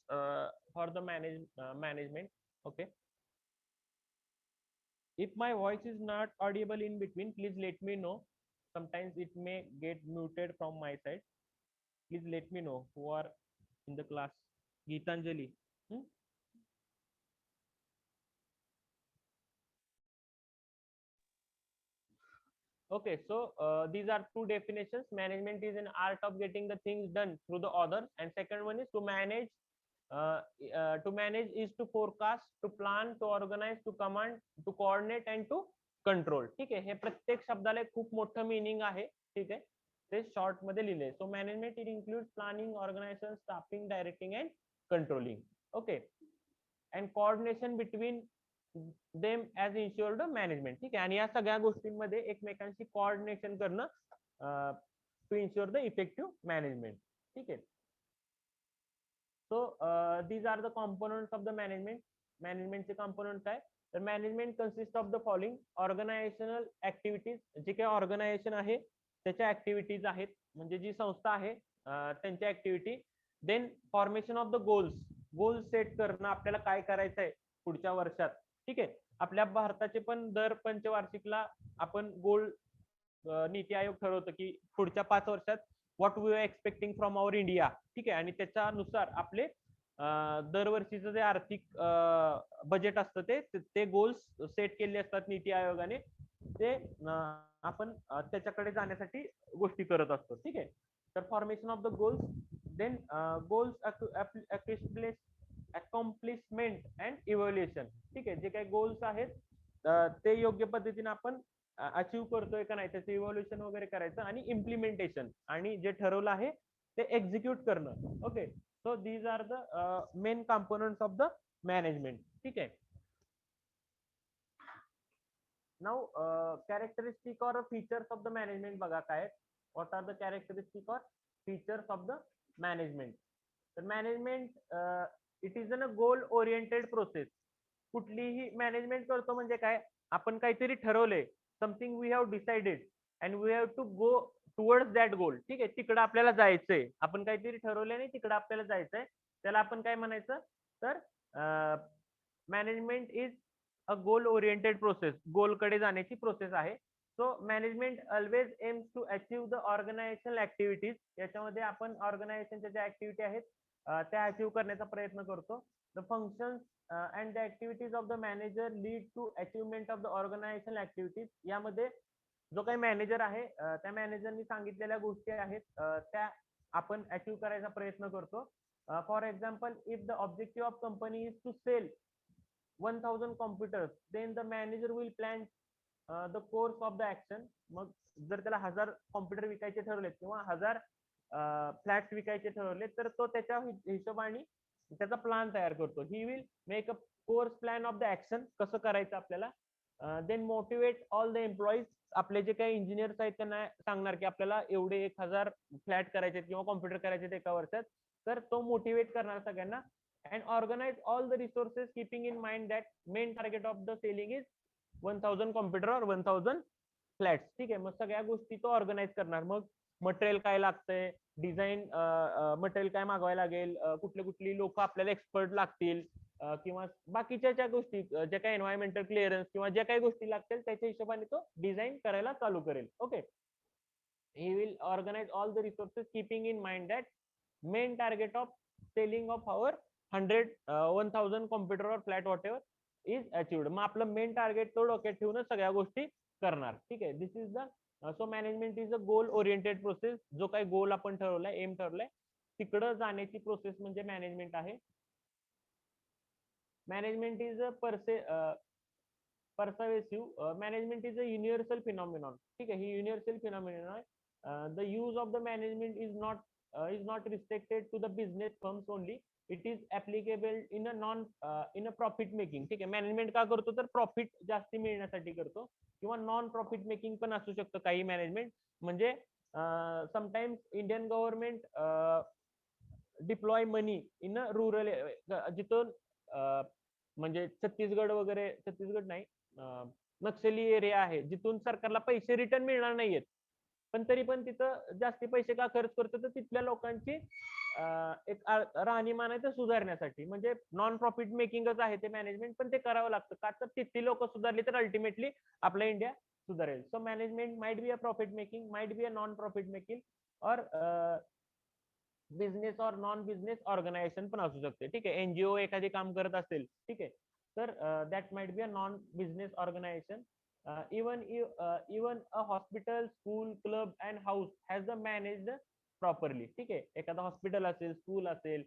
for the management. Okay, if my voice is not audible in between, please let me know. Sometimes it may get muted from my side. Please let me know who are in the class. Geetanjali. Hmm? Okay, so these are two definitions. Management is an art of getting the things done through the others, and second one is to manage. To manage is to forecast, to plan, to organize, to command, to coordinate and to control. ठीक आहे, हे प्रत्येक शब्दाला एक खूप मोठं मिनिंग आहे. ठीक आहे, ते शॉर्ट मध्ये लिहिले. So management it include planning, organization, staffing, directing and controlling. Okay, and coordination between them as ensured management. ठीक आहे, आणि या सगळ्या गोष्टींमध्ये एकमेकांशी कोऑर्डिनेशन करणं to ensure the effective management. ठीक आहे. So these are the components of the management. Managementचे components काय? तर management consist of the following: organisational activities, जे काही ऑर्गनायझेशन आहे त्याच्या ऍक्टिव्हिटीज आहेत, म्हणजे जी संस्था आहे त्यांच्या activity. Then formation of the goals, goal set करणं, आपल्याला काय करायचं आहे पुढच्या वर्षात. ठीक आहे, आपल्या भारताचे पण दर पंचवार्षिकला आपण गोल नीती आयोग ठरवतो की पुढच्या 5 वर्षात what we are expecting from our India. ठीक आहे, आणि त्याच्यानुसार आपले दरवर्षीचं जे आर्थिक बजेट असतं ते गोल्स सेट केले असतात नीती आयोगाने. ते आपण त्याच्याकडे जाण्यासाठी गोष्टी करत असतो. ठीक आहे, तर formation of the goals, then goals accomplishment and evaluation. ठीक आहे, जे काही गोल्स आहेत ते योग्य पद्धतीने आपण अचीव करतोय का नाही त्याचं इव्हॅल्युएशन वगैरे करायचं, आणि इम्प्लिमेंटेशन, आणि जे ठरवलं आहे ते एक्झिक्यूट करणं. Okay, so these are the main components of the management. ठीक आहे. Now characteristic or features of the management बघा काय. What are the characteristic or features of the management. तर management it is an a goal oriented process. कुठलीही मॅनेजमेंट करतो म्हणजे काय, आपण काहीतरी ठरवलंय, something we have decided and we have to go towards that goal. ठीक आहे, तिकडं आपल्याला जायचंय, आपण काहीतरी ठरवलंय आणि तिकडं आपल्याला जायचंय, त्याला आपण काय म्हणायचं, तर management is a goal oriented process, गोलकडे जाण्याची प्रोसेस आहे. So management always aims to achieve the organizational activities. याच्यामध्ये आपण ऑर्गनायझेशनच्या ज्या ऍक्टिव्हिटी आहेत त्या अचीव करण्याचा प्रयत्न करतो. The functions and the activities of the manager lead to achievement of the organizational activities. यामध्ये जो काही मॅनेजर आहे त्या मॅनेजरनी सांगितलेल्या गोष्टी आहेत त्या आपण अचीव करायचा प्रयत्न करतो. For example, if the objective of company is to sell 1000 computers, then the manager will plan the course of the action. मग जर त्याला 1000 कॉम्प्युटर विकायचे ठरवले किंवा 1000 फ्लॅट्स विकायचे ठरवले, तर तो त्याच्या हिशोबाने त्याचा प्लॅन तयार करतो. He will make a course plan of the action, कसं करायचं आपल्याला. Then motivate all the employees, आपले जे काही इंजिनियर्स आहेत त्यांना सांगणार की आपल्याला एवढे 1000 फ्लॅट करायचे किंवा कॉम्प्युटर करायचे एका वर्षात, तर तो मोटिवेट करणार सगळ्यांना. And organize all the resources keeping in mind that main target of the selling is 1000 computer और 1000 फ्लॅट्स. ठीक आहे, मग सगळ्या गोष्टी तो ऑर्गनाइज करणार. मग मटेरियल काय लागतंय, डिझाईन मटेरियल काय मागवायला लागेल, कुठली लोक आपल्याला एक्सपर्ट लागतील, किंवा बाकीच्या ज्या गोष्टी, ज्या काही एन्व्हायरमेंटल क्लिअरन्स किंवा ज्या काही गोष्टी लागतील त्याच्या हिशोबाने तो डिझाईन करायला चालू करेल. Okay, he will organize all the resources keeping in mind that main target of selling of our 1000 computer or flat whatever is achieved. मग आपलं मेन टार्गेट तो डोक्यात ठेवून सगळ्या गोष्टी करणार. ठीक आहे, this is the so management is a goal oriented process. जो काही गोल आपण ठरवलाय, एम ठरवलाय, तिकडं जाण्याची प्रोसेस म्हणजे मॅनेजमेंट आहे. Management is a persuasive. Management is a universal phenomenon. ठीक आहे, ही युनिव्हर्सल फिनॉमिनॉन आहे. The use of the management is not restricted to the business firms only. It is applicable in a profit making. ठीक आहे, मॅनेजमेंट का करतो, तर प्रॉफिट जास्ती मिळण्यासाठी करतो, किंवा नॉन प्रॉफिट मेकिंग पण असू शकतं काही मॅनेजमेंट. म्हणजे sometimes Indian government deploy money in a rural, जिथून म्हणजे छत्तीसगड वगैरे, छत्तीसगड नाही, नक्षली एरिया आहे जिथून सरकारला पैसे रिटर्न मिळणार नाहीयेत, पण तरी पण तिथं जास्ती पैसे का खर्च करतो, तर तिथल्या लोकांची एक राहणीमान आहे ते सुधारण्यासाठी. म्हणजे नॉन प्रॉफिट मेकिंगच आहे ते मॅनेजमेंट, पण ते करावं लागतं का, तर तिथली लोक सुधारली तर अल्टिमेटली आपलं इंडिया सुधारेल. So management might be a profit making, might be a non profit making, और बिझनेस और नॉन बिझनेस ऑर्गनायझेशन पण असू शकते. ठीक आहे, एनजीओ एखादी काम करत असेल, ठीक आहे, तर that might be a non business organization. Even a hospital, school, club and house has the managed properly. ठीक आहे, एखादा हॉस्पिटल असेल, स्कूल असेल,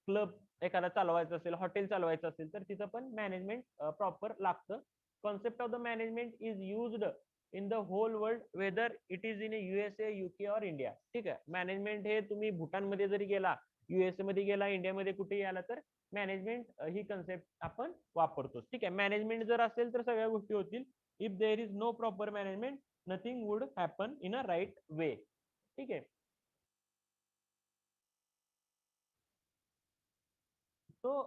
क्लब एखादा चालवायचं असेल, हॉटेल चालवायचं असेल, तर तिथं पण मॅनेजमेंट प्रॉपर लागतं. Concept of the management is used in the whole world, whether it is in USA, UK और इंडिया. ठीक आहे, मॅनेजमेंट हे तुम्ही भूटानमध्ये जरी गेला, USA मध्ये गेला, इंडियामध्ये कुठेही आला, तर मॅनेजमेंट ही कन्सेप्ट आपण वापरतो. ठीक आहे, मॅनेजमेंट जर असेल तर सगळ्या गोष्टी होतील. If there is no proper management, nothing would happen in a right way. ठीक आहे. So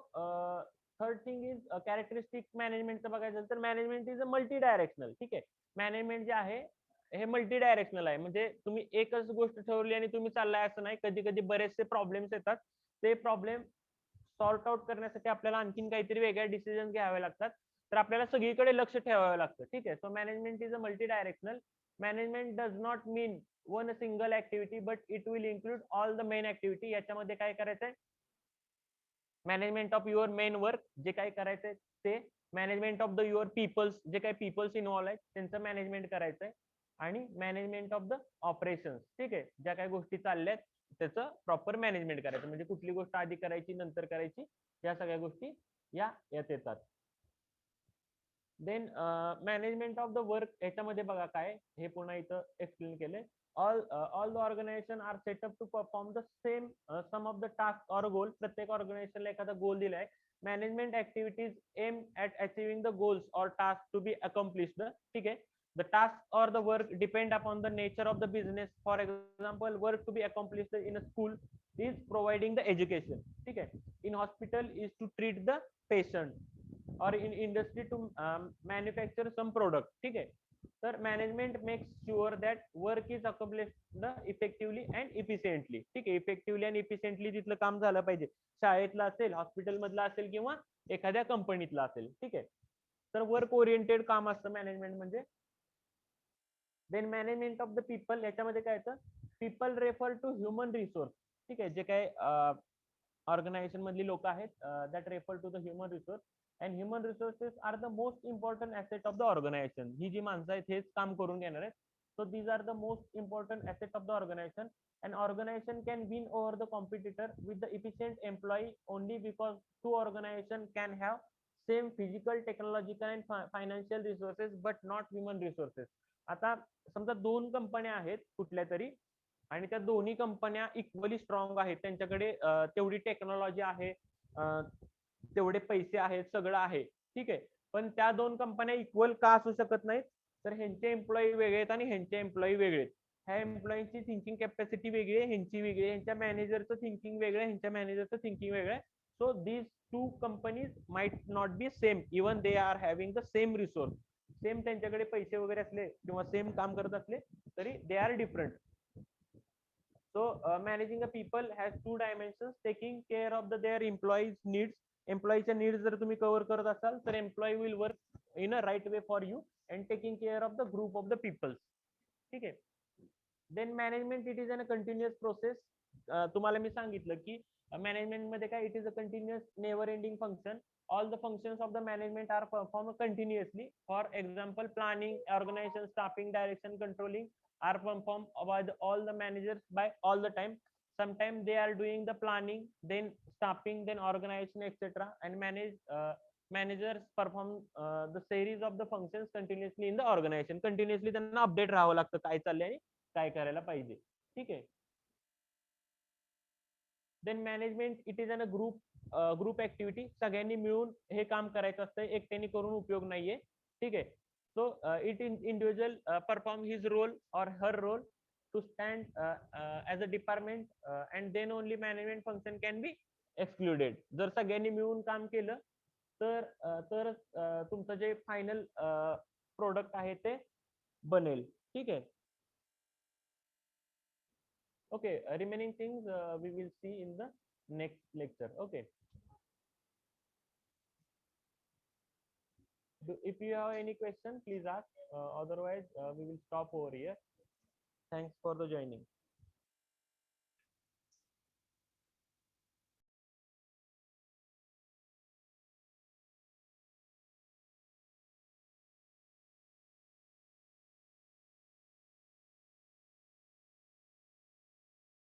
third thing is characteristic मॅनेजमेंटचं बघायचं झालं तर management is a multi directional. ठीक आहे, मॅनेजमेंट जे आहे हे मल्टी डायरेक्शनल आहे. म्हणजे तुम्ही एकच गोष्ट ठरवली आणि तुम्ही चाललाय असं नाही. कधी कधी बरेचसे प्रॉब्लेम्स येतात. ते प्रॉब्लेम सॉर्ट आउट करण्यासाठी आपल्याला आणखीन काहीतरी वेगळ्या डिसिजन घ्यावे लागतात. तर आपल्याला सगळीकडे लक्ष ठेवावं लागतं. ठीक आहे, so management is a multi directional. Management does not mean one single activity, but it will include all the main activity. याच्यामध्ये काय करायचंय, management of your main work, जे काही करायचंय ते. Management of the your peoples, जे काही पीपल्स इन्व्हॉल्व आहेत त्यांचं मॅनेजमेंट करायचंय. आणि मॅनेजमेंट ऑफ द ऑपरेशन्स. ठीक आहे, ज्या काही गोष्टी चालल्यात त्याचं प्रॉपर मॅनेजमेंट करायचं. म्हणजे कुठली गोष्ट आधी करायची, नंतर करायची, या सगळ्या गोष्टी यात येतात. Then management of the work, याच्यामध्ये बघा काय, हे पुन्हा इथं एक्सप्लेन केलंय. All the organization are set up to perform the same sum of the task और गोल. प्रत्येक ऑर्गनायझेशनला एखादा गोल दिलाय. Management activities aim at achieving the goals और टास्क टू बी अकम्प्लिश्ड. ठीक आहे, the task or the work depend upon the nature of the business. For example, work to be accomplished in a school is providing the education. ठीक आहे, in hospital is to treat the patient, or in industry to manufacture some product. ठीक आहे, तर management makes sure that work is accomplished effectively and efficiently. ठीक आहे, इफेक्टिव्हली आणि इफिशियंटली तिथलं काम झालं पाहिजे. शाळेतलं असेल, हॉस्पिटल मधलं असेल, किंवा एखाद्या कंपनीतलं असेल. ठीक आहे, तर वर्क ओरिएंटेड काम असतं मॅनेजमेंट म्हणजे. Then management of the people, याच्यामध्ये काय येतं, people refer to human resource. ठीक आहे, जे काही ऑर्गनायझेशन मधली लोक आहेत, that refer to the human resource. And human resources are the most important asset of the organization. ही जी माणसं आहेत हेच काम करून घेणार आहेत. So these are the most important asset of the organization. An organization can win over the competitor with the efficient employee only because two organizations can have same physical, technological and financial resources but not human resources. आता समजा दोन कंपन्या आहेत कुठल्या तरी, आणि त्या दोन्ही कंपन्या इक्वली स्ट्रॉंग आहेत, त्यांच्याकडे तेवढी टेक्नॉलॉजी आहे, तेवढे पैसे आहेत, सगळं आहे. ठीक आहे, पण त्या दोन कंपन्या इक्वल का असू शकत नाहीत, तर ह्यांचे एम्प्लॉई वेगळे आहेत आणि ह्यांचे एम्प्लॉई वेगळे आहेत. ह्या एम्प्लॉईची थिंकिंग कॅपॅसिटी वेगळी आहे, ह्यांची वेगळी आहे, ह्यांच्या मॅनेजरचं थिंकिंग वेगळं आहे, ह्यांच्या मॅनेजरचं थिंकिंग वेगळं आहे. So these two companies might not be same even they are having the same resource. Same त्यांच्याकडे पैसे वगैरे असले किंवा सेम काम करत असले तरी they are different. So managing a people has two dimensions: taking care of their employees needs. एम्प्लॉईच्या नीड्स जर तुम्ही कव्हर करत असाल तर employee will work in a right way for you, and taking care of the group of the peoples. ठीक आहे, then management it is an a continuous process. तुम्हाला मी सांगितलं की मॅनेजमेंट मध्ये काय, it is a continuous never ending function. All the functions of the management are perform continuously. For example, planning, organization, staffing, direction, controlling are performed by all the managers by all the time. Sometimes they are doing the planning, then staffing, then organization, etc. And managers perform the series of the functions continuously in the organization. Continuously त्यांना अपडेट राहावं लागतं काय चाललंय आणि काय करायला पाहिजे. ठीक आहे, then management it is an a group activity. सगळ्यांनी मिळून हे काम करायचं असतं, एकट्याने करून उपयोग नाहीये. ठीक आहे, so it individual perform his role or her role to stand as a department, and then only management function can be excluded. जर सगळ्यांनी मिळून काम केलं तर तुमचं जे फायनल प्रोडक्ट आहे ते बनेल. ठीक आहे, Okay, remaining things we will see in the next lecture. Okay. If you have any question, please ask. Otherwise, we will stop over here. Thanks for the joining.